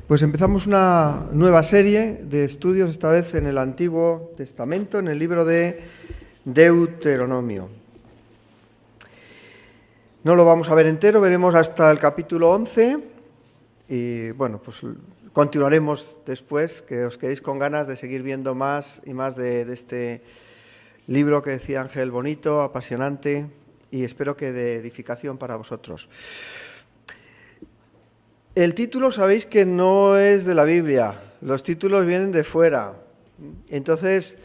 Pues empezamos una nueva serie de estudios, esta vez en el Antiguo Testamento, en el libro de Deuteronomio. No lo vamos a ver entero, veremos hasta el capítulo 11 y bueno, pues continuaremos después, que os quedéis con ganas de seguir viendo más y más de este libro que decía Ángel, bonito, apasionante y espero que de edificación para vosotros. El título sabéis que no es de la Biblia, los títulos vienen de fuera. Entonces,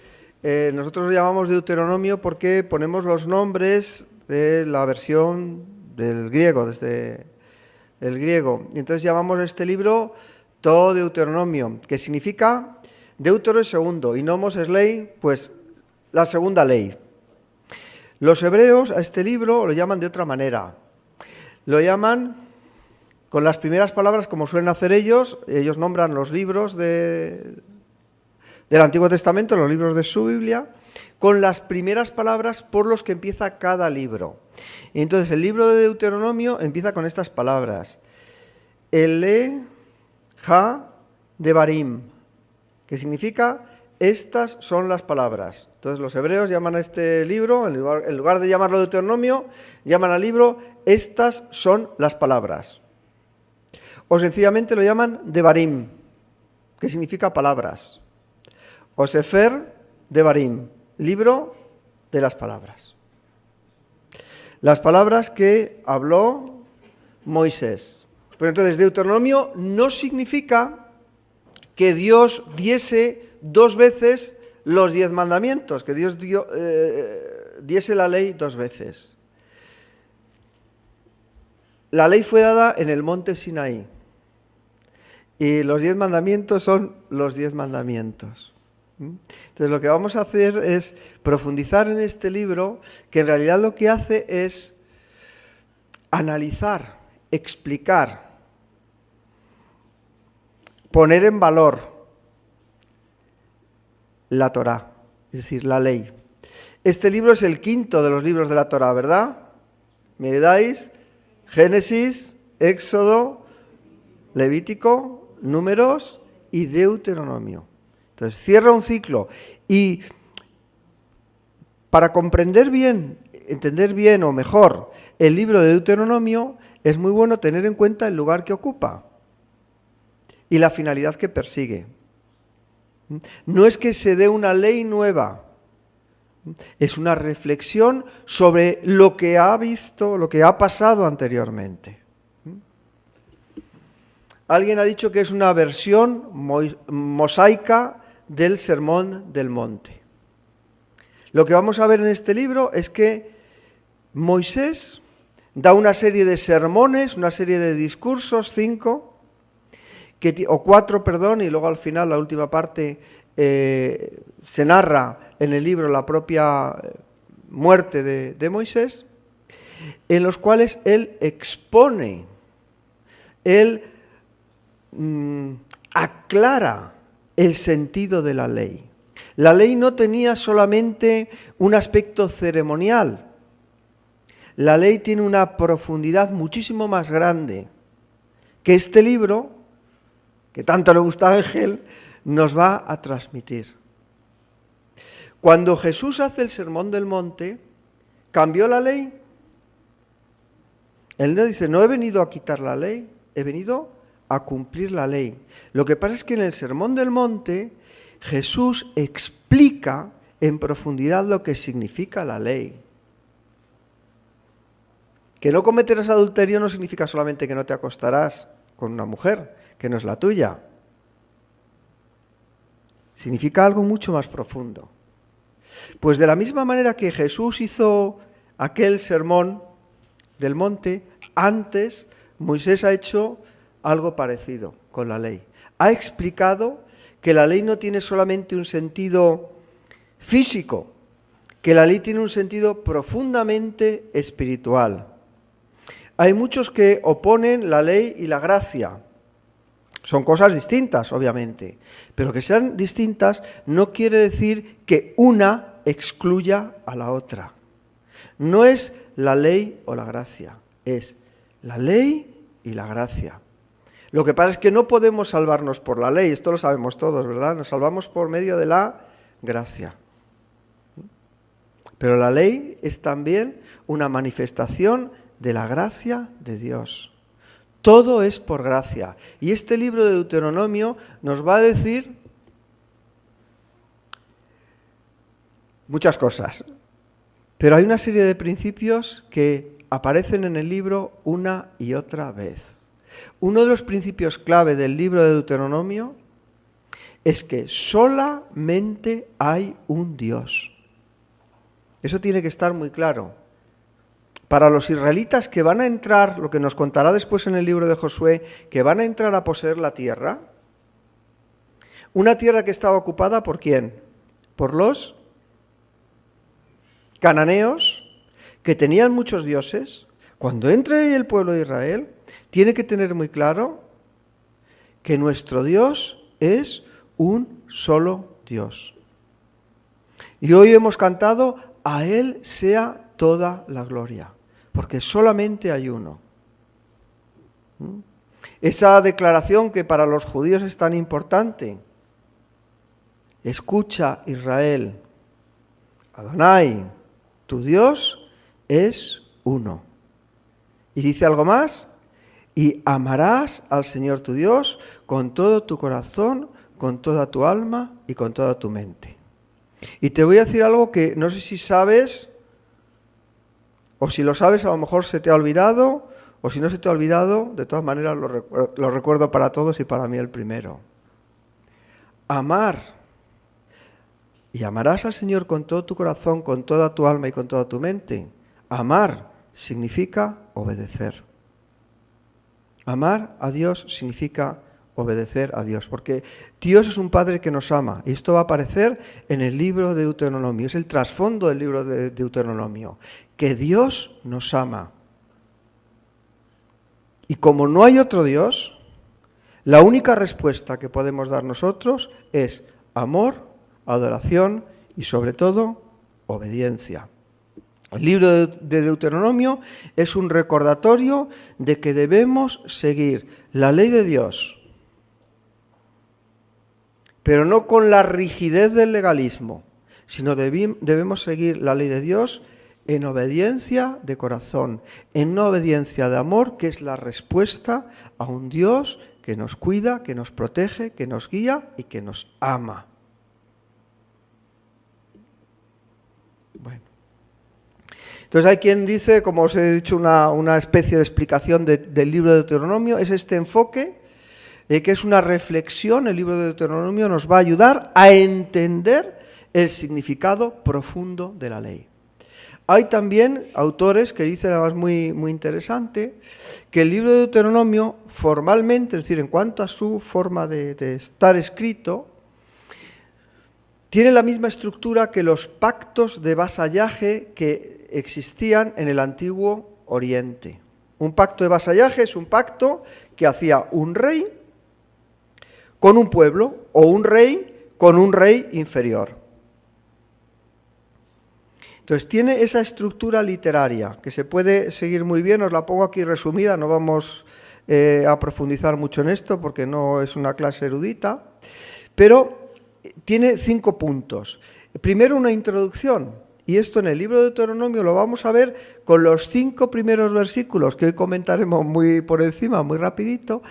nosotros lo llamamos Deuteronomio porque ponemos los nombres de la versión del griego, desde el griego. Y entonces llamamos este libro todo Deuteronomio, que significa Deutero es segundo y nomos es ley, pues la segunda ley. Los hebreos a este libro lo llaman de otra manera. Lo llaman con las primeras palabras, como suelen hacer ellos nombran los libros del Antiguo Testamento, los libros de su Biblia, con las primeras palabras por los que empieza cada libro. Y entonces el libro de Deuteronomio empieza con estas palabras: Ele, Ja, Devarim, que significa estas son las palabras. Entonces los hebreos llaman a este libro, en lugar de llamarlo Deuteronomio, llaman al libro estas son las palabras. O sencillamente lo llaman Devarim, que significa palabras. O Sefer Devarim, libro de las palabras. Las palabras que habló Moisés. Pero entonces Deuteronomio no significa que Dios diese dos veces los 10 mandamientos, que Dios diese la ley dos veces. La ley fue dada en el monte Sinaí. Y los 10 mandamientos son los 10 mandamientos. Entonces lo que vamos a hacer es profundizar en este libro, que en realidad lo que hace es analizar, explicar, poner en valor la Torá, es decir, la ley. Este libro es el quinto de los libros de la Torá, ¿verdad? ¿Me dais? Génesis, Éxodo, Levítico, Números y Deuteronomio. Entonces cierra un ciclo y para comprender bien, entender bien o mejor el libro de Deuteronomio es muy bueno tener en cuenta el lugar que ocupa y la finalidad que persigue. No es que se dé una ley nueva, es una reflexión sobre lo que ha visto, lo que ha pasado anteriormente. Alguien ha dicho que es una versión mosaica del Sermón del Monte. Lo que vamos a ver en este libro es que Moisés da una serie de sermones, una serie de discursos, 4, y luego al final, la última parte, se narra en el libro la propia muerte de Moisés, en los cuales él expone, él aclara el sentido de la ley. La ley no tenía solamente un aspecto ceremonial. La ley tiene una profundidad muchísimo más grande que este libro, que tanto le gusta a Ángel, nos va a transmitir. Cuando Jesús hace el Sermón del Monte, ¿cambió la ley? Él no dice, no he venido a quitar la ley, he venido a cumplir la ley. Lo que pasa es que en el Sermón del Monte Jesús explica en profundidad lo que significa la ley. Que no cometerás adulterio no significa solamente que no te acostarás con una mujer que no es la tuya. Significa algo mucho más profundo. Pues de la misma manera que Jesús hizo aquel Sermón del Monte, antes Moisés ha hecho algo parecido con la ley. Ha explicado que la ley no tiene solamente un sentido físico, que la ley tiene un sentido profundamente espiritual. Hay muchos que oponen la ley y la gracia. Son cosas distintas, obviamente, pero que sean distintas no quiere decir que una excluya a la otra. No es la ley o la gracia, es la ley y la gracia. Lo que pasa es que no podemos salvarnos por la ley, esto lo sabemos todos, ¿verdad? Nos salvamos por medio de la gracia. Pero la ley es también una manifestación de la gracia de Dios. Todo es por gracia. Y este libro de Deuteronomio nos va a decir muchas cosas. Pero hay una serie de principios que aparecen en el libro una y otra vez. Uno de los principios clave del libro de Deuteronomio es que solamente hay un Dios. Eso tiene que estar muy claro. Para los israelitas que van a entrar, lo que nos contará después en el libro de Josué, que van a entrar a poseer la tierra, una tierra que estaba ocupada ¿por quién? Por los cananeos, que tenían muchos dioses. Cuando entre el pueblo de Israel, tiene que tener muy claro que nuestro Dios es un solo Dios. Y hoy hemos cantado, a Él sea toda la gloria, porque solamente hay uno. Esa declaración que para los judíos es tan importante. Escucha, Israel, Adonai, tu Dios es uno. Y dice algo más, y amarás al Señor tu Dios con todo tu corazón, con toda tu alma y con toda tu mente. Y te voy a decir algo que no sé si sabes, o si lo sabes a lo mejor se te ha olvidado, o si no se te ha olvidado, de todas maneras lo recuerdo para todos y para mí el primero. Amar. Y amarás al Señor con todo tu corazón, con toda tu alma y con toda tu mente. Amar significa obedecer. Amar a Dios significa obedecer a Dios, porque Dios es un Padre que nos ama, y esto va a aparecer en el libro de Deuteronomio, es el trasfondo del libro de Deuteronomio, que Dios nos ama. Y como no hay otro Dios, la única respuesta que podemos dar nosotros es amor, adoración y sobre todo obediencia. El libro de Deuteronomio es un recordatorio de que debemos seguir la ley de Dios, pero no con la rigidez del legalismo, sino debemos seguir la ley de Dios en obediencia de corazón, en una obediencia de amor, que es la respuesta a un Dios que nos cuida, que nos protege, que nos guía y que nos ama. Bueno. Entonces hay quien dice, como os he dicho, una especie de explicación del libro de Deuteronomio, es este enfoque, que es una reflexión. El libro de Deuteronomio nos va a ayudar a entender el significado profundo de la ley. Hay también autores que dicen, además muy, muy interesante, que el libro de Deuteronomio formalmente, es decir, en cuanto a su forma de estar escrito, tiene la misma estructura que los pactos de vasallaje que existían en el antiguo Oriente. Un pacto de vasallaje es un pacto que hacía un rey con un pueblo o un rey con un rey inferior. Entonces tiene esa estructura literaria que se puede seguir muy bien, os la pongo aquí resumida, no vamos a profundizar mucho en esto porque no es una clase erudita, pero tiene 5 puntos. Primero, una introducción, y esto en el libro de Deuteronomio lo vamos a ver con los 5 primeros versículos, que hoy comentaremos muy por encima, muy rapidito.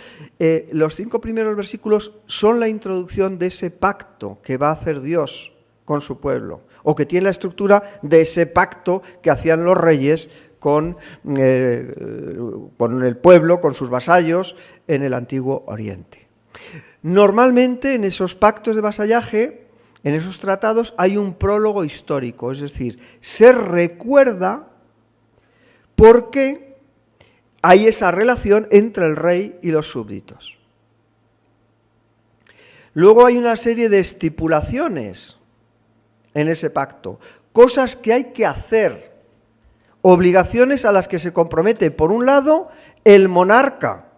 Los 5 primeros versículos son la introducción de ese pacto que va a hacer Dios con su pueblo, o que tiene la estructura de ese pacto que hacían los reyes con el pueblo, con sus vasallos en el antiguo Oriente. Normalmente en esos pactos de vasallaje, en esos tratados, hay un prólogo histórico, es decir, se recuerda por qué hay esa relación entre el rey y los súbditos. Luego hay una serie de estipulaciones en ese pacto, cosas que hay que hacer, obligaciones a las que se compromete, por un lado, el monarca,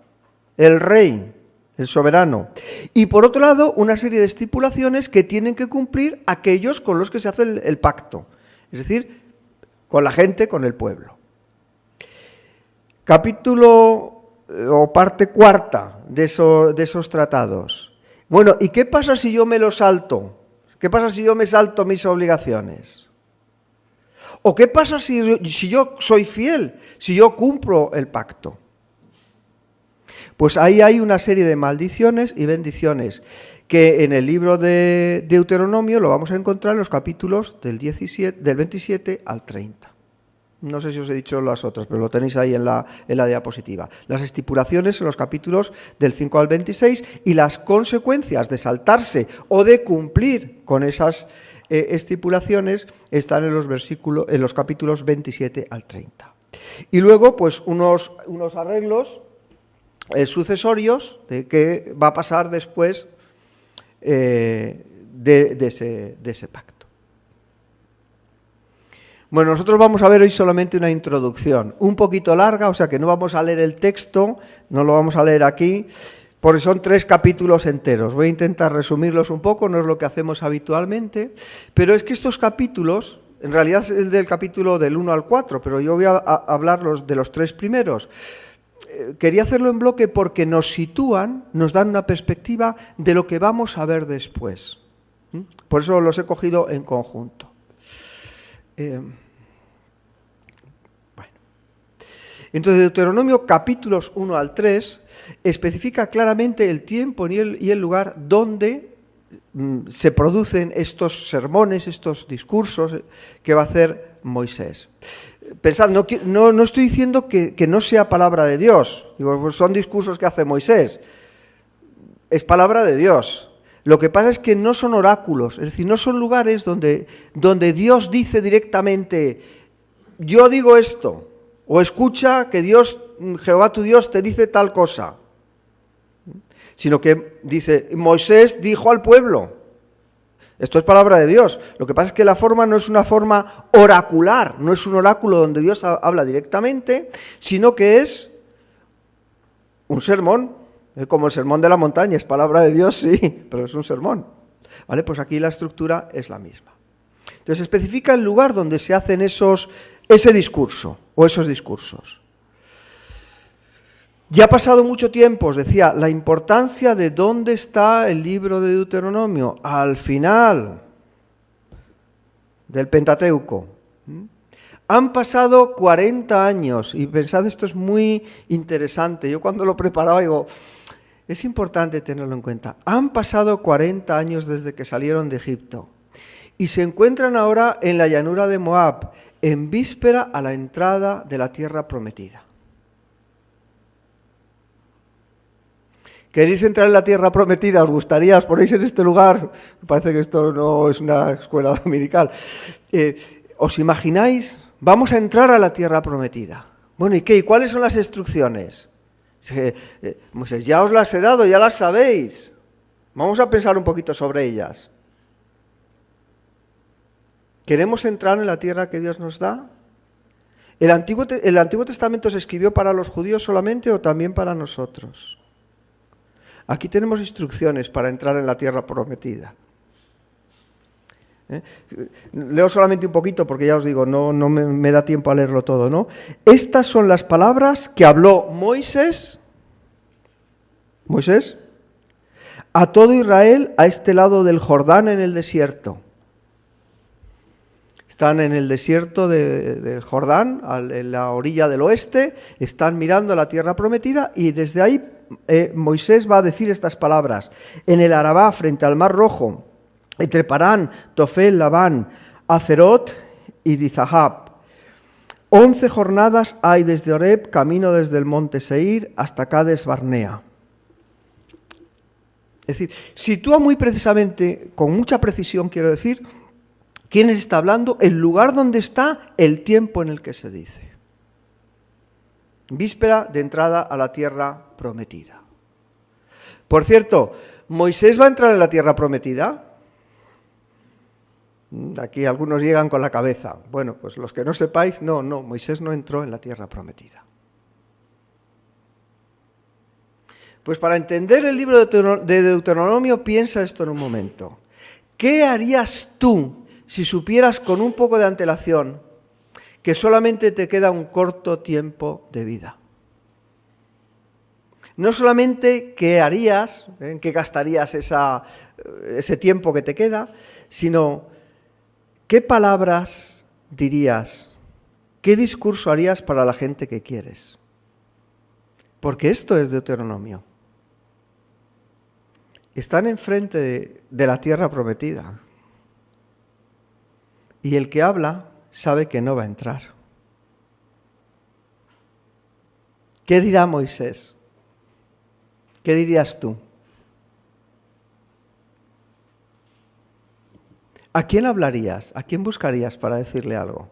el rey, el soberano, y por otro lado, una serie de estipulaciones que tienen que cumplir aquellos con los que se hace el pacto, es decir, con la gente, con el pueblo. Capítulo o parte cuarta de esos tratados. Bueno, ¿y qué pasa si yo me lo salto? ¿Qué pasa si yo me salto mis obligaciones? ¿O qué pasa si yo soy fiel, si yo cumplo el pacto? Pues ahí hay una serie de maldiciones y bendiciones que en el libro de Deuteronomio lo vamos a encontrar en los capítulos del 27 al 30. No sé si os he dicho las otras, pero lo tenéis ahí en la diapositiva. Las estipulaciones en los capítulos del 5 al 26 y las consecuencias de saltarse o de cumplir con esas estipulaciones están en los capítulos 27 al 30. Y luego, pues, unos arreglos sucesorios de qué va a pasar después de ese pacto. Bueno, nosotros vamos a ver hoy solamente una introducción, un poquito larga, o sea que no vamos a leer el texto, no lo vamos a leer aquí, porque son 3 capítulos enteros. Voy a intentar resumirlos un poco, no es lo que hacemos habitualmente, pero es que estos capítulos, en realidad es el del capítulo del 1 al 4, pero yo voy a hablar de los 3 primeros. Quería hacerlo en bloque porque nos sitúan, nos dan una perspectiva de lo que vamos a ver después. Por eso los he cogido en conjunto. Entonces, Deuteronomio capítulos 1 al 3 especifica claramente el tiempo y el lugar donde se producen estos sermones, estos discursos que va a hacer Moisés. Pensad, no estoy diciendo que no sea palabra de Dios. Digo, pues son discursos que hace Moisés. Es palabra de Dios. Lo que pasa es que no son oráculos, es decir, no son lugares donde Dios dice directamente, yo digo esto, o escucha que Dios, Jehová tu Dios, te dice tal cosa. Sino que dice, Moisés dijo al pueblo. Esto es palabra de Dios. Lo que pasa es que la forma no es una forma oracular, no es un oráculo donde Dios habla directamente, sino que es un sermón, como el sermón de la montaña, es palabra de Dios, sí, pero es un sermón. ¿Vale? Pues aquí la estructura es la misma. Entonces especifica el lugar donde se hacen ese discurso o esos discursos. Ya ha pasado mucho tiempo, os decía, la importancia de dónde está el libro de Deuteronomio, al final del Pentateuco. Han pasado 40 años, y pensad, esto es muy interesante. Yo cuando lo preparaba digo, es importante tenerlo en cuenta. Han pasado 40 años desde que salieron de Egipto, y se encuentran ahora en la llanura de Moab, en víspera a la entrada de la tierra prometida. ¿Queréis entrar en la tierra prometida? ¿Os gustaría? ¿Os ponéis en este lugar? Parece que esto no es una escuela dominical. ¿Os imagináis? Vamos a entrar a la tierra prometida. Bueno, ¿y qué? ¿Y cuáles son las instrucciones? Moisés, ya os las he dado, ya las sabéis. Vamos a pensar un poquito sobre ellas. ¿Queremos entrar en la tierra que Dios nos da? ¿El Antiguo Testamento se escribió para los judíos solamente o también para nosotros? Aquí tenemos instrucciones para entrar en la tierra prometida. Leo solamente un poquito porque ya os digo, no me da tiempo a leerlo todo, ¿no? Estas son las palabras que habló Moisés a todo Israel a este lado del Jordán en el desierto. Están en el desierto del Jordán, en la orilla del oeste, están mirando la tierra prometida y desde ahí Moisés va a decir estas palabras. En el Arabá, frente al Mar Rojo, entre Parán, Tofel, Labán, Hazerot y Dizahab. 11 jornadas hay desde Horeb, camino desde el monte Seir hasta Cades Barnea. Es decir, sitúa muy precisamente, con mucha precisión quiero decir, quién está hablando, el lugar donde está, el tiempo en el que se dice. Víspera de entrada a la tierra prometida. Por cierto, ¿Moisés va a entrar en la tierra prometida? Aquí algunos llegan con la cabeza. Bueno, pues los que no sepáis, no, Moisés no entró en la tierra prometida. Pues para entender el libro de Deuteronomio, piensa esto en un momento. ¿Qué harías tú si supieras con un poco de antelación que solamente te queda un corto tiempo de vida? No solamente qué harías, en qué gastarías ese tiempo que te queda, sino qué palabras dirías, qué discurso harías para la gente que quieres. Porque esto es Deuteronomio. Están enfrente de la tierra prometida. Y el que habla sabe que no va a entrar. ¿Qué dirá Moisés? ¿Qué dirías tú? ¿A quién hablarías? ¿A quién buscarías para decirle algo?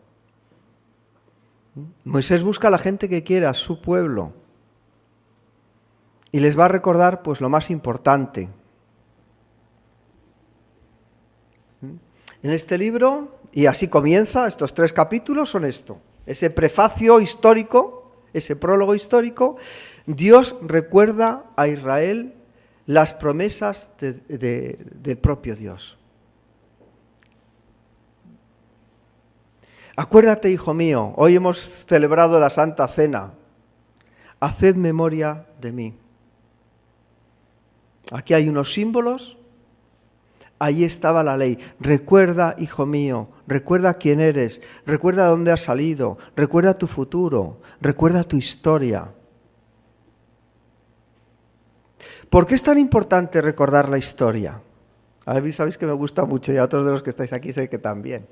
Moisés busca a la gente que quiere, a su pueblo. Y les va a recordar pues lo más importante. En este libro, y así comienza, estos 3 capítulos son esto. Ese prefacio histórico, ese prólogo histórico, Dios recuerda a Israel las promesas del propio Dios. Acuérdate, hijo mío, hoy hemos celebrado la Santa Cena. Haced memoria de mí. Aquí hay unos símbolos. Ahí estaba la ley. Recuerda, hijo mío, recuerda quién eres, recuerda dónde has salido, recuerda tu futuro, recuerda tu historia. ¿Por qué es tan importante recordar la historia? A mí sabéis que me gusta mucho y a otros de los que estáis aquí sé que también.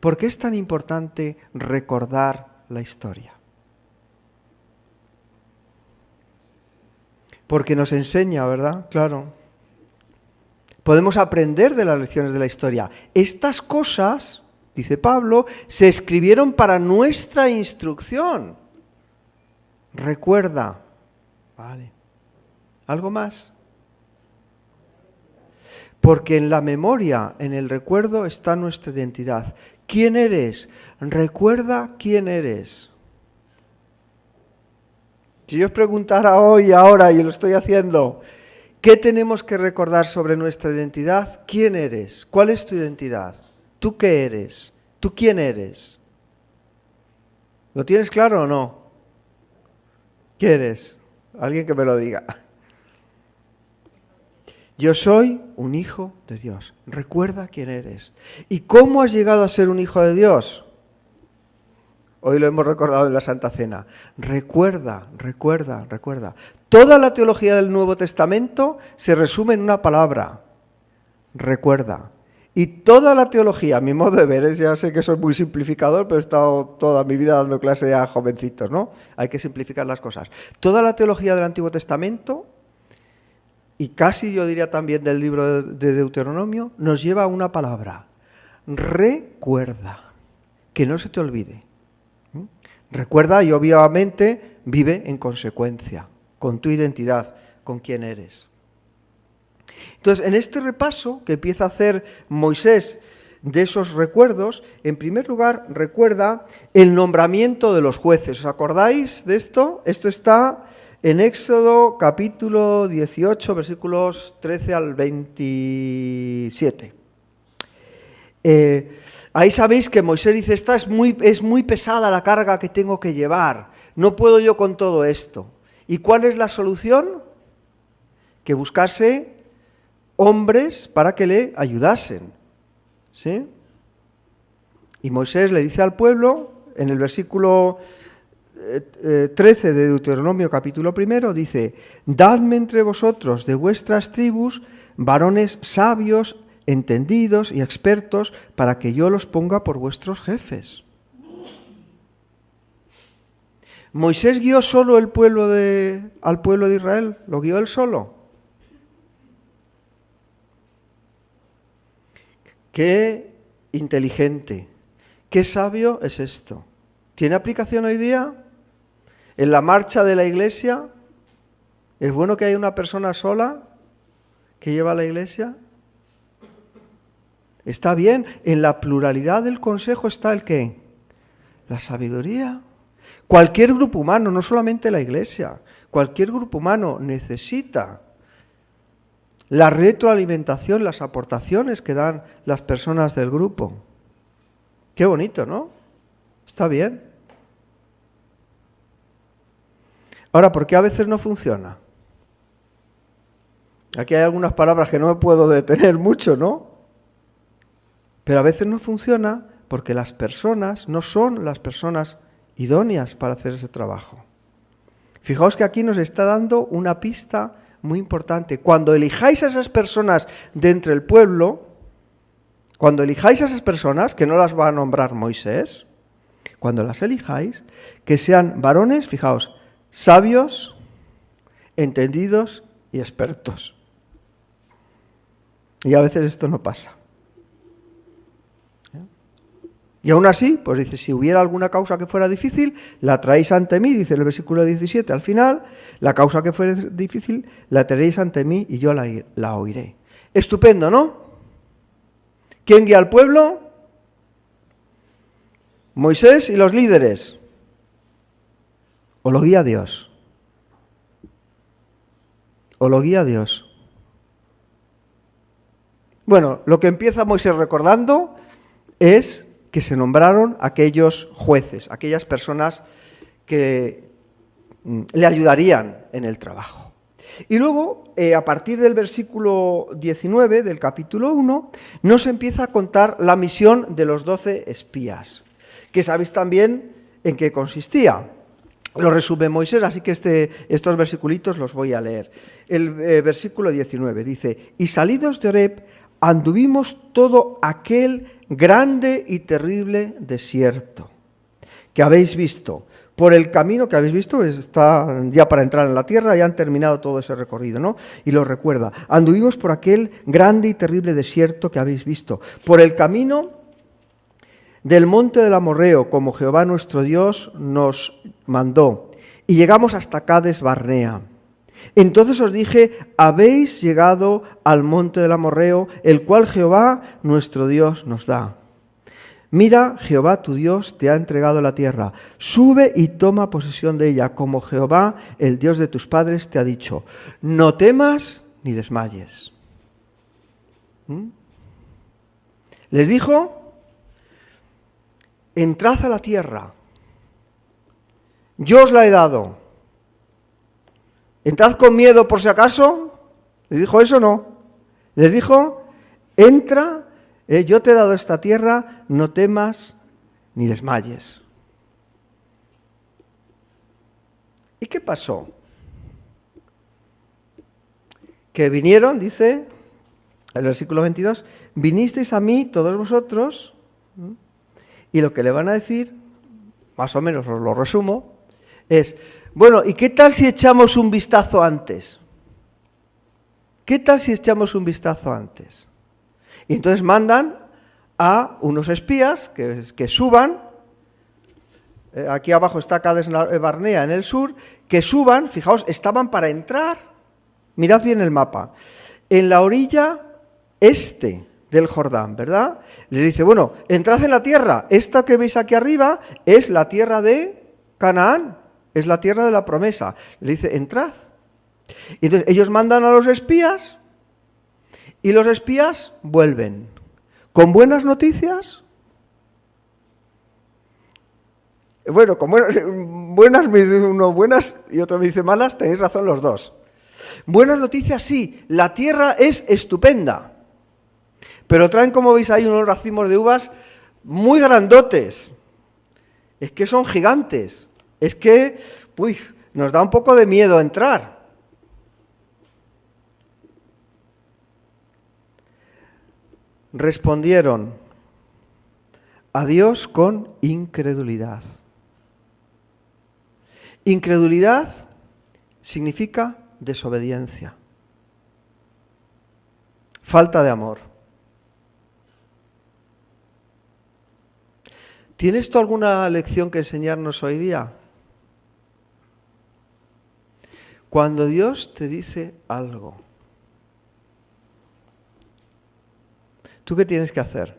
¿Por qué es tan importante recordar la historia? Porque nos enseña, ¿verdad? Claro. Podemos aprender de las lecciones de la historia. Estas cosas, dice Pablo, se escribieron para nuestra instrucción. Recuerda. Vale. ¿Algo más? Porque en la memoria, en el recuerdo, está nuestra identidad. ¿Quién eres? Recuerda quién eres. Si yo os preguntara hoy, ahora, y lo estoy haciendo, ¿qué tenemos que recordar sobre nuestra identidad? ¿Quién eres? ¿Cuál es tu identidad? ¿Tú qué eres? ¿Tú quién eres? ¿Lo tienes claro o no? ¿Qué eres? Alguien que me lo diga. Yo soy un hijo de Dios. Recuerda quién eres. ¿Y cómo has llegado a ser un hijo de Dios? Hoy lo hemos recordado en la Santa Cena. Recuerda. Toda la teología del Nuevo Testamento se resume en una palabra. Recuerda. Y toda la teología, a mi modo de ver, ya sé que soy muy simplificador, pero he estado toda mi vida dando clase a jovencitos, ¿no? Hay que simplificar las cosas. Toda la teología del Antiguo Testamento, y casi yo diría también del libro de Deuteronomio, nos lleva a una palabra. Recuerda. Que no se te olvide. Recuerda y obviamente vive en consecuencia, con tu identidad, con quién eres. Entonces, en este repaso que empieza a hacer Moisés de esos recuerdos, en primer lugar recuerda el nombramiento de los jueces. ¿Os acordáis de esto? Esto está en Éxodo capítulo 18, versículos 13 al 27. Ahí sabéis que Moisés dice, es muy pesada la carga que tengo que llevar, no puedo yo con todo esto. ¿Y cuál es la solución? Que buscase hombres para que le ayudasen. ¿Sí? Y Moisés le dice al pueblo, en el versículo 13 de Deuteronomio capítulo 1, dice, dadme entre vosotros de vuestras tribus varones sabios, entendidos y expertos, para que yo los ponga por vuestros jefes. ¿Moisés guió solo al pueblo de Israel? ¿Lo guió él solo? Qué inteligente, qué sabio es esto. ¿Tiene aplicación hoy día? ¿En la marcha de la iglesia? ¿Es bueno que haya una persona sola que lleva a la iglesia? Está bien, en la pluralidad del consejo está el ¿qué? La sabiduría. Cualquier grupo humano, no solamente la iglesia, cualquier grupo humano necesita la retroalimentación, las aportaciones que dan las personas del grupo. Qué bonito, ¿no? Está bien. Ahora, ¿por qué a veces no funciona? Aquí hay algunas palabras que no me puedo detener mucho, ¿no? Pero a veces no funciona porque las personas no son las personas idóneas para hacer ese trabajo. Fijaos que aquí nos está dando una pista muy importante. Cuando elijáis a esas personas de entre el pueblo, cuando elijáis a esas personas, que no las va a nombrar Moisés, cuando las elijáis, que sean varones, fijaos, sabios, entendidos y expertos. Y a veces esto no pasa. Y aún así, pues dice, si hubiera alguna causa que fuera difícil, la traéis ante mí, dice el versículo 17 al final, la causa que fuera difícil, la traéis ante mí y yo la oiré. Estupendo, ¿no? ¿Quién guía al pueblo? Moisés y los líderes. ¿O lo guía Dios? ¿O lo guía Dios? Bueno, lo que empieza Moisés recordando es que se nombraron aquellos jueces, aquellas personas que le ayudarían en el trabajo. Y luego, a partir del versículo 19 del capítulo 1, nos empieza a contar la misión de los 12 espías, que sabéis también en qué consistía. Lo resume Moisés, así que estos versiculitos los voy a leer. El versículo 19 dice, y salidos de Horeb, anduvimos todo aquel grande y terrible desierto que habéis visto. Por el camino que habéis visto, está ya para entrar en la tierra, ya han terminado todo ese recorrido, ¿no? Y lo recuerda. Anduvimos por aquel grande y terrible desierto que habéis visto. Por el camino del monte del Amorreo, como Jehová nuestro Dios nos mandó. Y llegamos hasta Cades Barnea. Entonces os dije, habéis llegado al monte del Amorreo, el cual Jehová nuestro Dios nos da. Mira, Jehová tu Dios te ha entregado la tierra. Sube y toma posesión de ella, como Jehová, el Dios de tus padres, te ha dicho. No temas ni desmayes. Les dijo, entrad a la tierra. Yo os la he dado. ¿Entrad con miedo por si acaso? ¿Les dijo eso o no? Les dijo, entra, yo te he dado esta tierra, no temas ni desmayes. ¿Y qué pasó? Que vinieron, dice el versículo 22, vinisteis a mí todos vosotros, y lo que le van a decir, más o menos os lo resumo, es, bueno, ¿y qué tal si echamos un vistazo antes? ¿Qué tal si echamos un vistazo antes? Y entonces mandan a unos espías que suban, aquí abajo está Cades Barnea en el sur, que suban, fijaos, estaban para entrar, mirad bien el mapa, en la orilla este del Jordán, ¿verdad? Les dice, bueno, entrad en la tierra, esta que veis aquí arriba es la tierra de Canaán. Es la tierra de la promesa. Le dice, entrad. Y entonces ellos mandan a los espías y los espías vuelven. ¿Con buenas noticias? Bueno, con buenas me dice uno buenas y otro me dice malas, tenéis razón los dos. Buenas noticias sí, la tierra es estupenda. Pero traen, como veis ahí, unos racimos de uvas muy grandotes. Es que son gigantes. Es que, nos da un poco de miedo entrar. Respondieron a Dios con incredulidad. Incredulidad significa desobediencia, falta de amor. ¿Tienes tú alguna lección que enseñarnos hoy día? Cuando Dios te dice algo, ¿tú qué tienes que hacer?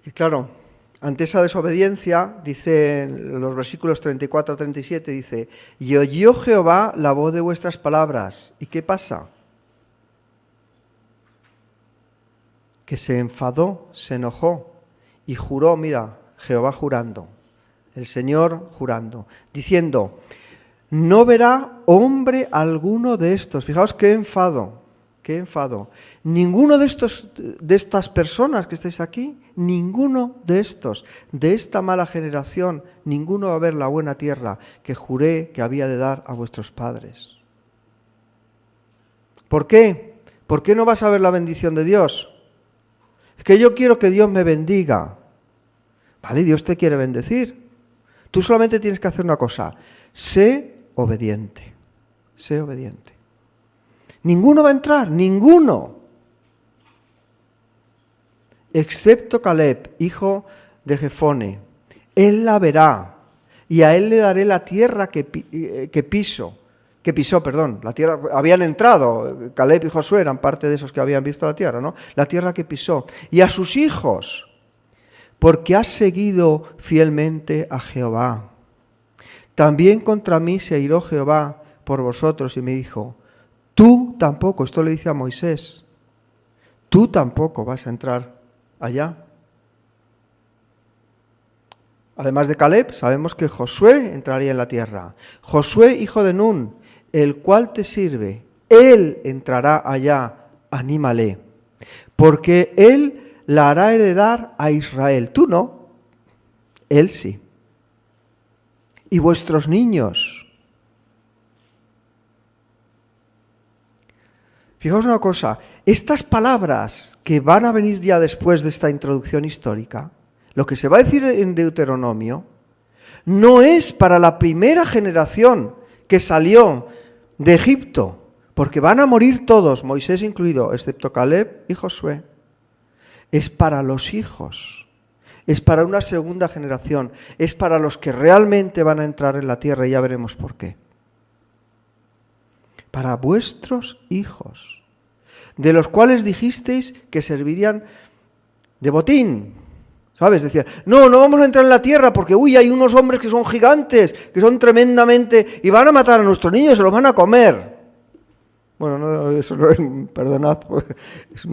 Y claro, ante esa desobediencia, dice en los versículos 34 a 37, dice, y oyó Jehová la voz de vuestras palabras. ¿Y qué pasa? que se enfadó, se enojó y juró, mira, Jehová jurando, el Señor jurando, diciendo, no verá hombre alguno de estos. Fijaos qué enfado, qué enfado. Ninguno de estas personas que estáis aquí, ninguno de estos, de esta mala generación, ninguno va a ver la buena tierra que juré que había de dar a vuestros padres. ¿Por qué? ¿Por qué no vas a ver la bendición de Dios? Es que yo quiero que Dios me bendiga. Vale, Dios te quiere bendecir. Tú solamente tienes que hacer una cosa, sé obediente, sé obediente. Ninguno va a entrar, ninguno. Excepto Caleb, hijo de Jefone. Él la verá y a él le daré la tierra que pisó, la tierra, habían entrado, Caleb y Josué eran parte de esos que habían visto la tierra, ¿no? La tierra que pisó. Y a sus hijos, porque has seguido fielmente a Jehová. También contra mí se airó Jehová por vosotros y me dijo, tú tampoco, esto le dice a Moisés, tú tampoco vas a entrar allá. Además de Caleb, sabemos que Josué entraría en la tierra. Josué, hijo de Nun, el cual te sirve, él entrará allá, anímale, porque él la hará heredar a Israel. Tú no, él sí. Y vuestros niños. Fijaos una cosa, estas palabras que van a venir ya después de esta introducción histórica, lo que se va a decir en Deuteronomio, no es para la primera generación que salió de Egipto, porque van a morir todos, Moisés incluido, excepto Caleb y Josué. Es para los hijos, es para una segunda generación, es para los que realmente van a entrar en la tierra y ya veremos por qué. Para vuestros hijos, de los cuales dijisteis que servirían de botín, ¿sabes? Decían, no vamos a entrar en la tierra porque, hay unos hombres que son gigantes, que son tremendamente, y van a matar a nuestros niños, se los van a comer. Bueno, no, eso no es, perdonad, es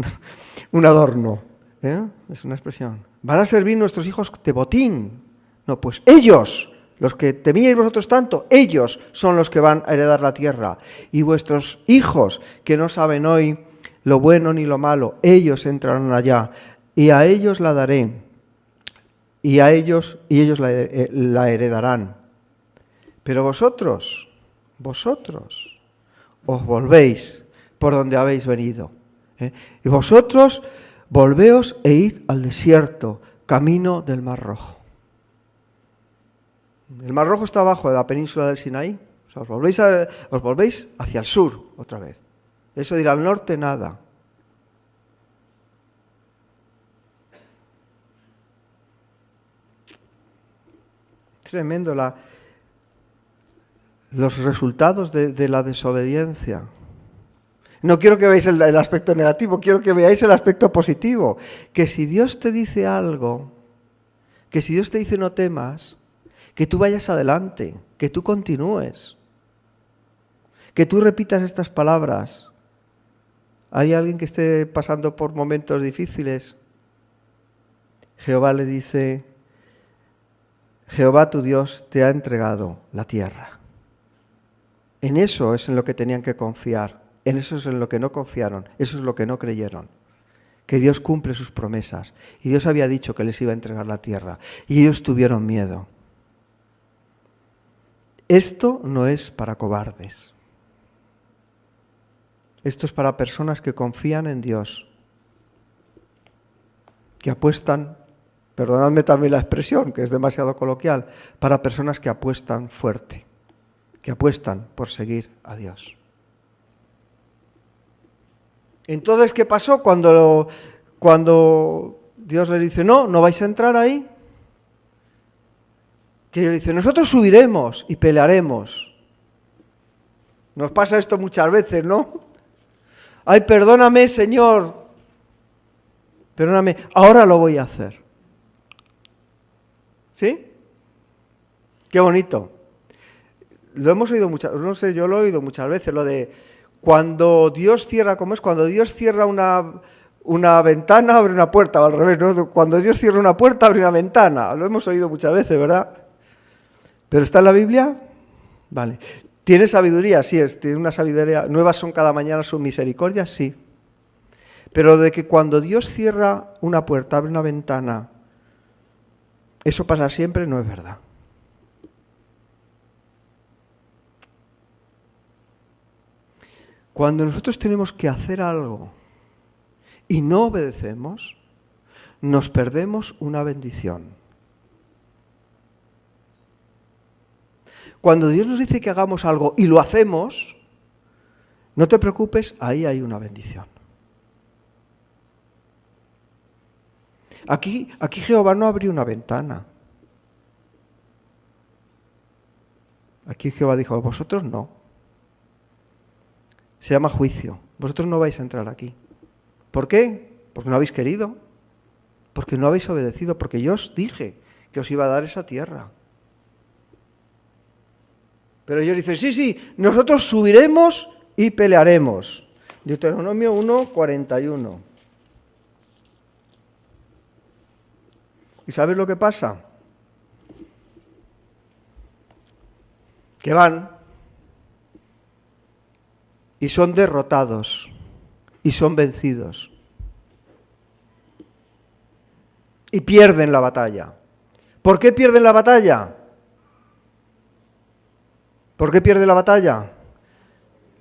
un adorno, ¿eh? Es una expresión. Van a servir nuestros hijos de botín. No, pues ellos, los que temíais vosotros tanto, ellos son los que van a heredar la tierra. Y vuestros hijos, que no saben hoy lo bueno ni lo malo, ellos entrarán allá, y a ellos la daré, y ellos la heredarán. Pero vosotros os volvéis por donde habéis venido. Y vosotros volveos e id al desierto, camino del Mar Rojo. El Mar Rojo está abajo de la península del Sinaí. O sea, os volvéis hacia el sur otra vez. Eso de ir al norte, nada. Tremendo los resultados de la desobediencia. No quiero que veáis el aspecto negativo, quiero que veáis el aspecto positivo. Que si Dios te dice algo, que si Dios te dice no temas, que tú vayas adelante, que tú continúes, que tú repitas estas palabras. ¿Hay alguien que esté pasando por momentos difíciles? Jehová le dice, Jehová tu Dios te ha entregado la tierra. En eso es en lo que tenían que confiar, en eso es en lo que no confiaron, eso es lo que no creyeron. Que Dios cumple sus promesas. Y Dios había dicho que les iba a entregar la tierra. Y ellos tuvieron miedo. Esto no es para cobardes. Esto es para personas que confían en Dios, que apuestan, perdonadme también la expresión, que es demasiado coloquial, para personas que apuestan fuerte, que apuestan por seguir a Dios. Entonces, ¿qué pasó cuando Dios les dice, no vais a entrar ahí? Que ellos dicen, nosotros subiremos y pelearemos. Nos pasa esto muchas veces, ¿no? Ay, perdóname, Señor. Perdóname, ahora lo voy a hacer. ¿Sí? Qué bonito. Lo hemos oído muchas, no sé, yo lo he oído muchas veces, lo de cuando Dios cierra, ¿cómo es? Cuando Dios cierra una ventana, abre una puerta, o al revés, ¿no? Cuando Dios cierra una puerta, abre una ventana. Lo hemos oído muchas veces, ¿verdad? ¿Pero está en la Biblia? Vale. ¿Tiene sabiduría? Sí, tiene una sabiduría. Nuevas son cada mañana sus misericordias, sí. Pero de que cuando Dios cierra una puerta, abre una ventana, eso pasa siempre, no es verdad. Cuando nosotros tenemos que hacer algo y no obedecemos, nos perdemos una bendición. Cuando Dios nos dice que hagamos algo y lo hacemos, no te preocupes, ahí hay una bendición. Aquí Jehová no abrió una ventana. Aquí Jehová dijo, vosotros no. Se llama juicio. Vosotros no vais a entrar aquí. ¿Por qué? Porque no habéis querido. Porque no habéis obedecido. Porque yo os dije que os iba a dar esa tierra. Pero ellos dicen, sí, nosotros subiremos y pelearemos. Deuteronomio 1:41. ¿Y sabes lo que pasa? Que van y son derrotados y son vencidos y pierden la batalla. ¿Por qué pierden la batalla? ¿Por qué pierden la batalla?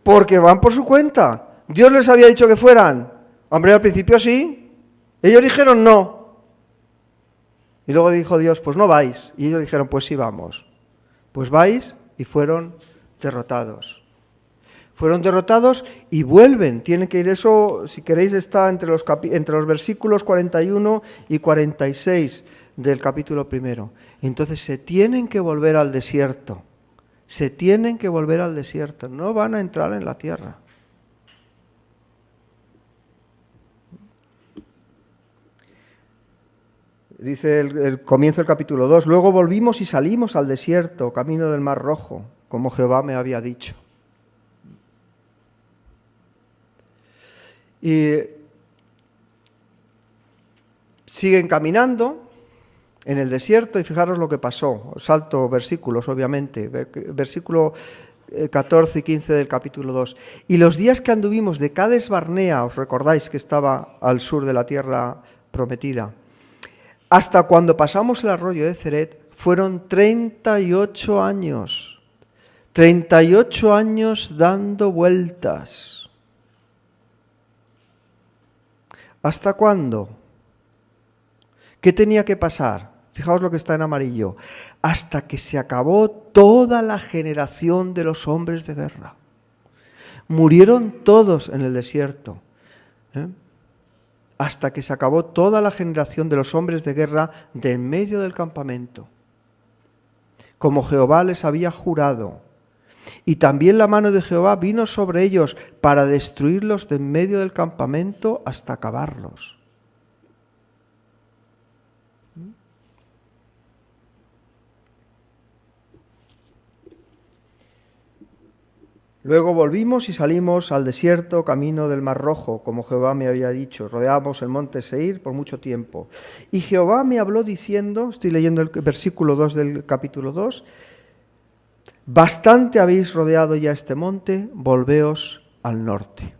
Porque van por su cuenta. Dios les había dicho que fueran. Hombre, al principio sí. Ellos dijeron no. Y luego dijo Dios, pues no vais. Y ellos dijeron, pues sí vamos. Pues vais y fueron derrotados. Fueron derrotados y vuelven. Tienen que ir eso, si queréis, está entre los versículos 41 y 46 del capítulo 1. Entonces se tienen que volver al desierto. Se tienen que volver al desierto. No van a entrar en la tierra. Dice el comienzo del capítulo 2, luego volvimos y salimos al desierto, camino del Mar Rojo, como Jehová me había dicho. Y siguen caminando en el desierto y fijaros lo que pasó. Salto versículos, obviamente, versículo 14 y 15 del capítulo 2. Y los días que anduvimos de Cades Barnea, os recordáis que estaba al sur de la tierra prometida, hasta cuando pasamos el arroyo de Ceret, fueron 38 años. 38 años dando vueltas. ¿Hasta cuándo? ¿Qué tenía que pasar? Fijaos lo que está en amarillo. Hasta que se acabó toda la generación de los hombres de guerra. Murieron todos en el desierto. Hasta que se acabó toda la generación de los hombres de guerra de en medio del campamento, como Jehová les había jurado. Y también la mano de Jehová vino sobre ellos para destruirlos de en medio del campamento hasta acabarlos. Luego volvimos y salimos al desierto, camino del Mar Rojo, como Jehová me había dicho. Rodeamos el monte Seir por mucho tiempo. Y Jehová me habló diciendo, estoy leyendo el versículo 2 del capítulo 2, bastante habéis rodeado ya este monte, volveos al norte.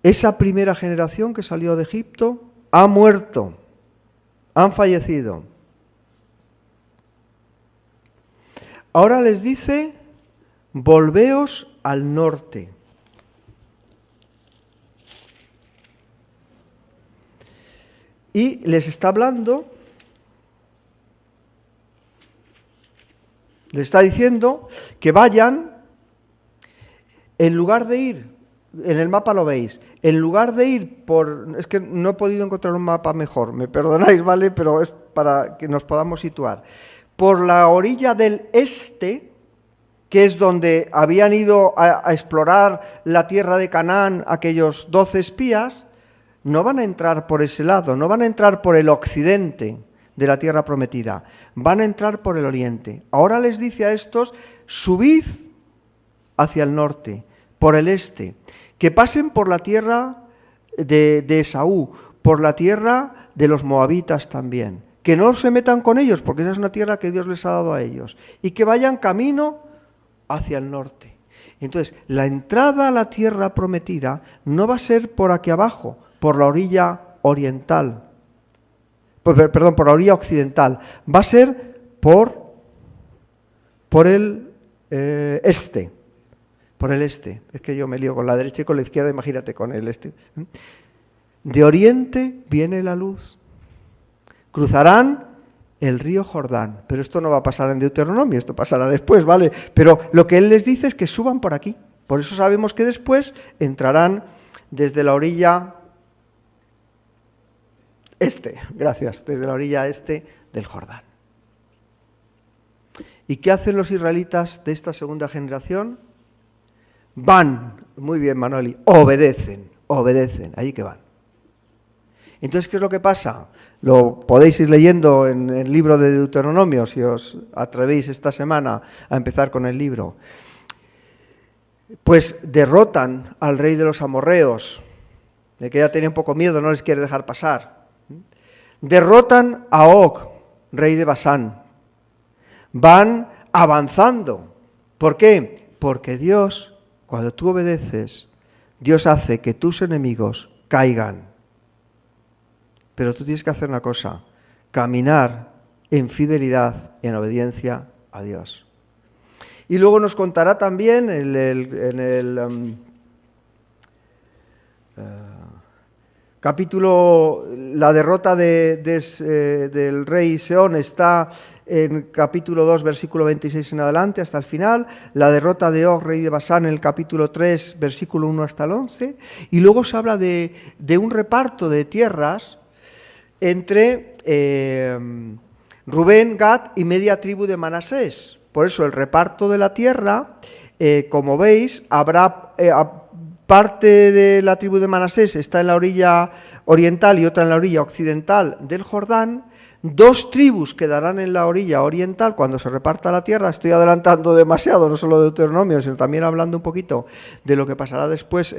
Esa primera generación que salió de Egipto ha muerto, han fallecido. Ahora les dice, volveos al norte. Y les está hablando, les está diciendo que vayan, en lugar de ir, en el mapa lo veis, en lugar de ir por, es que no he podido encontrar un mapa mejor, me perdonáis, ¿vale? Pero es para que nos podamos situar. Por la orilla del este, que es donde habían ido a explorar la tierra de Canaán aquellos 12 espías, no van a entrar por ese lado, no van a entrar por el occidente de la tierra prometida, van a entrar por el oriente. Ahora les dice a estos, subid hacia el norte, por el este, que pasen por la tierra de Esaú, por la tierra de los moabitas también, que no se metan con ellos, porque esa es una tierra que Dios les ha dado a ellos, y que vayan camino hacia el norte. Entonces, la entrada a la tierra prometida no va a ser por aquí abajo, por la orilla oriental, perdón, por la orilla occidental, va a ser por el este. Por el este. Es que yo me lío con la derecha y con la izquierda, imagínate, con el este. De oriente viene la luz. Cruzarán el río Jordán. Pero esto no va a pasar en Deuteronomio, esto pasará después, ¿vale? Pero lo que él les dice es que suban por aquí. Por eso sabemos que después entrarán desde la orilla este, gracias, desde la orilla este del Jordán. ¿Y qué hacen los israelitas de esta segunda generación? Van, muy bien Manoli, obedecen, allí que van. Entonces, ¿qué es lo que pasa? Lo podéis ir leyendo en el libro de Deuteronomio, si os atrevéis esta semana a empezar con el libro. Pues derrotan al rey de los amorreos, de que ya tenía un poco miedo, no les quiere dejar pasar. Derrotan a Og, rey de Basán. Van avanzando. ¿Por qué? Porque Dios, cuando tú obedeces, Dios hace que tus enemigos caigan. Pero tú tienes que hacer una cosa, caminar en fidelidad y en obediencia a Dios. Y luego nos contará también en el capítulo, la derrota del rey Seón está en capítulo 2, versículo 26 en adelante, hasta el final. La derrota de Og, rey de Basán, en el capítulo 3, versículo 1 hasta el 11. Y luego se habla de un reparto de tierras entre Rubén, Gad y media tribu de Manasés. Por eso el reparto de la tierra, como veis, habrá parte de la tribu de Manasés está en la orilla oriental y otra en la orilla occidental del Jordán. 2 tribus quedarán en la orilla oriental cuando se reparta la tierra. Estoy adelantando demasiado, no solo de Deuteronomio, sino también hablando un poquito de lo que pasará después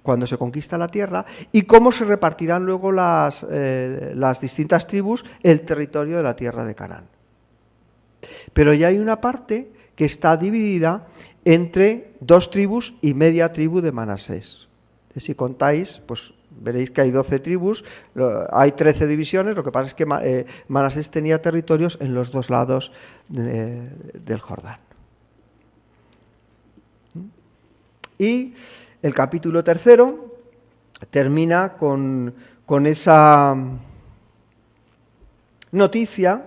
cuando se conquista la tierra y cómo se repartirán luego las distintas tribus el territorio de la tierra de Canaán. Pero ya hay una parte que está dividida entre 2 tribus y media tribu de Manasés. Si contáis, pues veréis que hay 12 tribus, hay 13 divisiones, lo que pasa es que Manasés tenía territorios en los 2 lados del Jordán. Y el capítulo 3 termina con esa noticia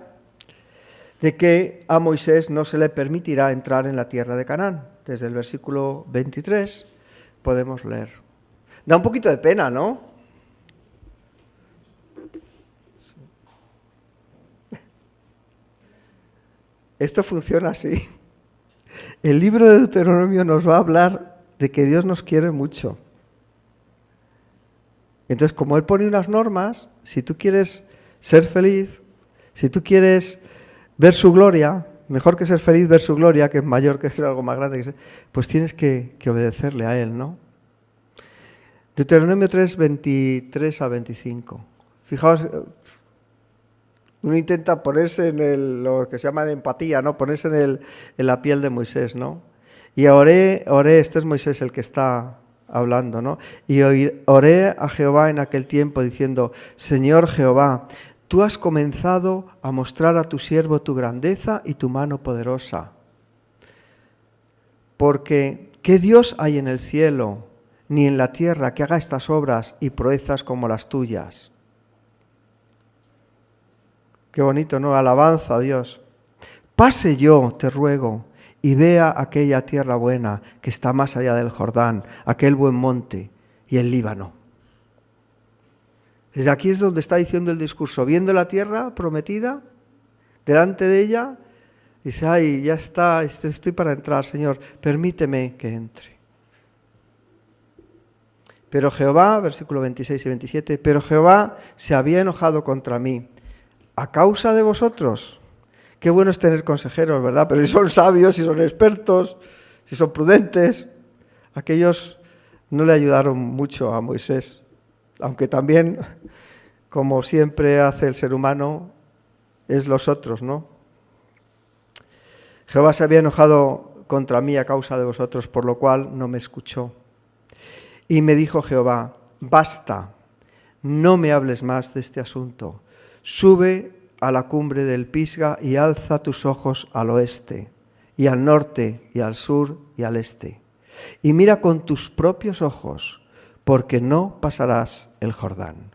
de que a Moisés no se le permitirá entrar en la tierra de Canaán. Desde el versículo 23 podemos leer. Da un poquito de pena, ¿no? Esto funciona así. El libro de Deuteronomio nos va a hablar de que Dios nos quiere mucho. Entonces, como Él pone unas normas, si tú quieres ser feliz, si tú quieres ver su gloria, mejor que ser feliz, ver su gloria, que es mayor que ser algo más grande, pues tienes que obedecerle a Él, ¿no? Deuteronomio 3, 23 a 25. Fijaos, uno intenta ponerse en lo que se llama empatía, ¿no? Ponerse en la piel de Moisés, ¿no? Y oré, este es Moisés el que está hablando, ¿no? Y oré a Jehová en aquel tiempo diciendo, Señor Jehová, tú has comenzado a mostrar a tu siervo tu grandeza y tu mano poderosa. Porque, ¿qué Dios hay en el cielo, ni en la tierra que haga estas obras y proezas como las tuyas? Qué bonito, ¿no? Alabanza a Dios. Pase yo, te ruego, y vea aquella tierra buena que está más allá del Jordán, aquel buen monte y el Líbano. Desde aquí es donde está diciendo el discurso, viendo la tierra prometida, delante de ella, dice, ay, ya está, estoy para entrar, Señor, permíteme que entre. Pero Jehová, versículo 26 y 27, pero Jehová se había enojado contra mí, a causa de vosotros. Qué bueno es tener consejeros, ¿verdad? Pero si son sabios, si son expertos, si son prudentes, aquellos no le ayudaron mucho a Moisés, aunque también, como siempre hace el ser humano, es los otros, ¿no? Jehová se había enojado contra mí a causa de vosotros, por lo cual no me escuchó. Y me dijo Jehová, basta, no me hables más de este asunto. Sube a la cumbre del Pisga y alza tus ojos al oeste, y al norte, y al sur, y al este. Y mira con tus propios ojos, porque no pasarás el Jordán.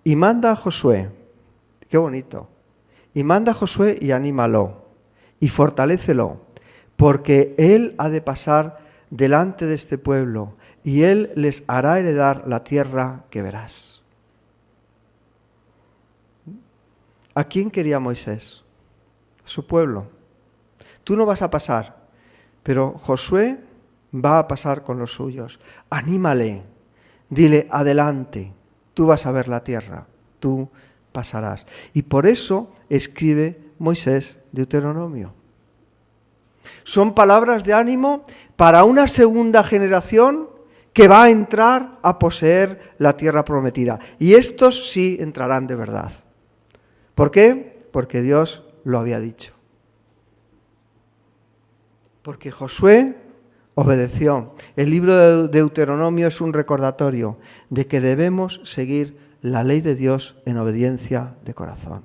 Y manda a Josué, qué bonito, y manda a Josué y anímalo, y fortalécelo, porque él ha de pasar delante de este pueblo, y él les hará heredar la tierra que verás. ¿A quién quería Moisés? A su pueblo. Tú no vas a pasar, pero Josué va a pasar con los suyos. Anímale, dile, adelante, tú vas a ver la tierra, tú pasarás. Y por eso escribe Moisés Deuteronomio. Son palabras de ánimo para una segunda generación que va a entrar a poseer la tierra prometida. Y estos sí entrarán de verdad. ¿Por qué? Porque Dios lo había dicho. Porque Josué obedeció. El libro de Deuteronomio es un recordatorio de que debemos seguir la ley de Dios en obediencia de corazón.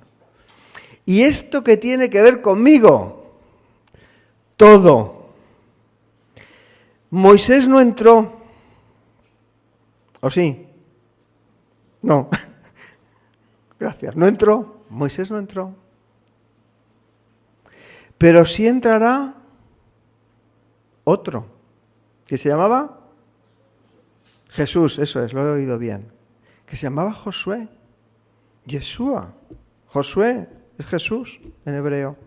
¿Y esto qué tiene que ver conmigo? Todo. Moisés no entró. ¿O sí? No. Gracias. No entró. Moisés no entró. Pero sí entrará otro, que se llamaba Jesús, eso es, lo he oído bien, que se llamaba Josué, Yeshua. Josué es Jesús en hebreo.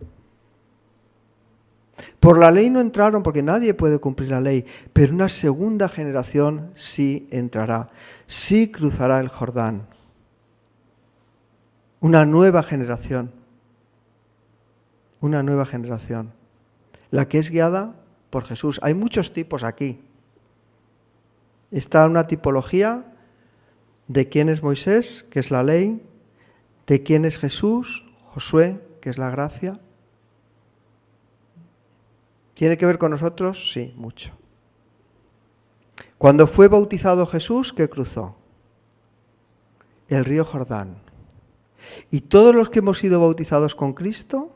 Por la ley no entraron porque nadie puede cumplir la ley, pero una segunda generación sí entrará, sí cruzará el Jordán. Una nueva generación, la que es guiada por Jesús. Hay muchos tipos aquí. Está una tipología de quién es Moisés, que es la ley, de quién es Jesús, Josué, que es la gracia. ¿Tiene que ver con nosotros? Sí, mucho. Cuando fue bautizado Jesús, ¿qué cruzó? El río Jordán. Y todos los que hemos sido bautizados con Cristo,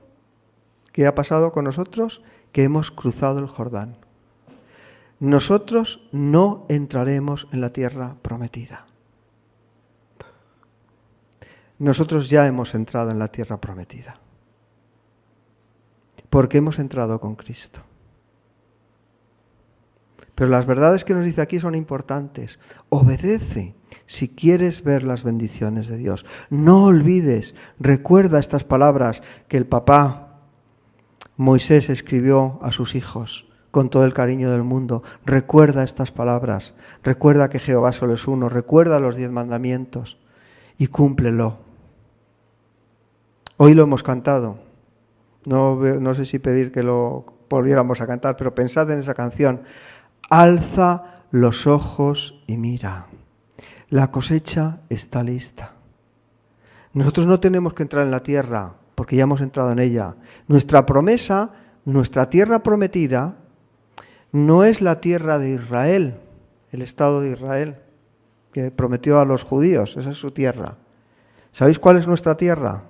¿qué ha pasado con nosotros? Que hemos cruzado el Jordán. Nosotros no entraremos en la tierra prometida. Nosotros ya hemos entrado en la tierra prometida. Porque hemos entrado con Cristo. Pero las verdades que nos dice aquí son importantes. Obedece si quieres ver las bendiciones de Dios. No olvides, recuerda estas palabras que el papá Moisés escribió a sus hijos con todo el cariño del mundo. Recuerda estas palabras. Recuerda que Jehová solo es uno. Recuerda los 10 mandamientos y cúmplelo. Hoy lo hemos cantado. No sé si pedir que lo volviéramos a cantar, pero pensad en esa canción. Alza los ojos y mira. La cosecha está lista. Nosotros no tenemos que entrar en la tierra, porque ya hemos entrado en ella. Nuestra promesa, nuestra tierra prometida, no es la tierra de Israel, el Estado de Israel, que prometió a los judíos, esa es su tierra. ¿Sabéis cuál es nuestra tierra?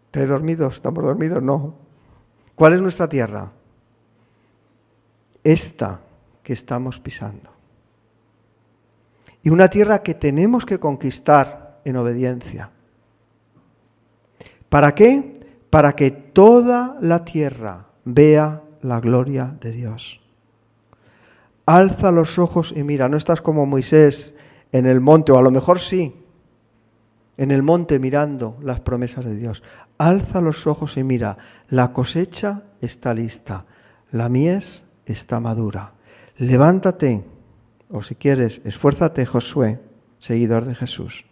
¿Estáis dormidos? ¿Estamos dormidos? No. ¿Cuál es nuestra tierra? Esta que estamos pisando. Y una tierra que tenemos que conquistar en obediencia. ¿Para qué? Para que toda la tierra vea la gloria de Dios. Alza los ojos y mira, no estás como Moisés en el monte, o a lo mejor sí, en el monte mirando las promesas de Dios. Alza los ojos y mira, la cosecha está lista, la mies está madura. Levántate, o si quieres, esfuérzate, Josué, seguidor de Jesús.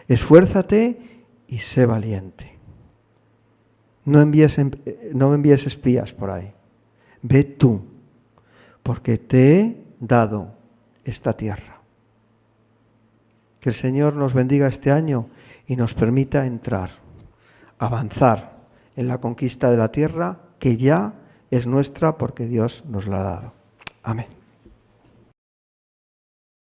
Esfuérzate y sé valiente. No envíes espías por ahí. Ve tú. porque te he dado esta tierra. Que el Señor nos bendiga este año y nos permita entrar, avanzar en la conquista de la tierra que ya es nuestra porque Dios nos la ha dado. Amén.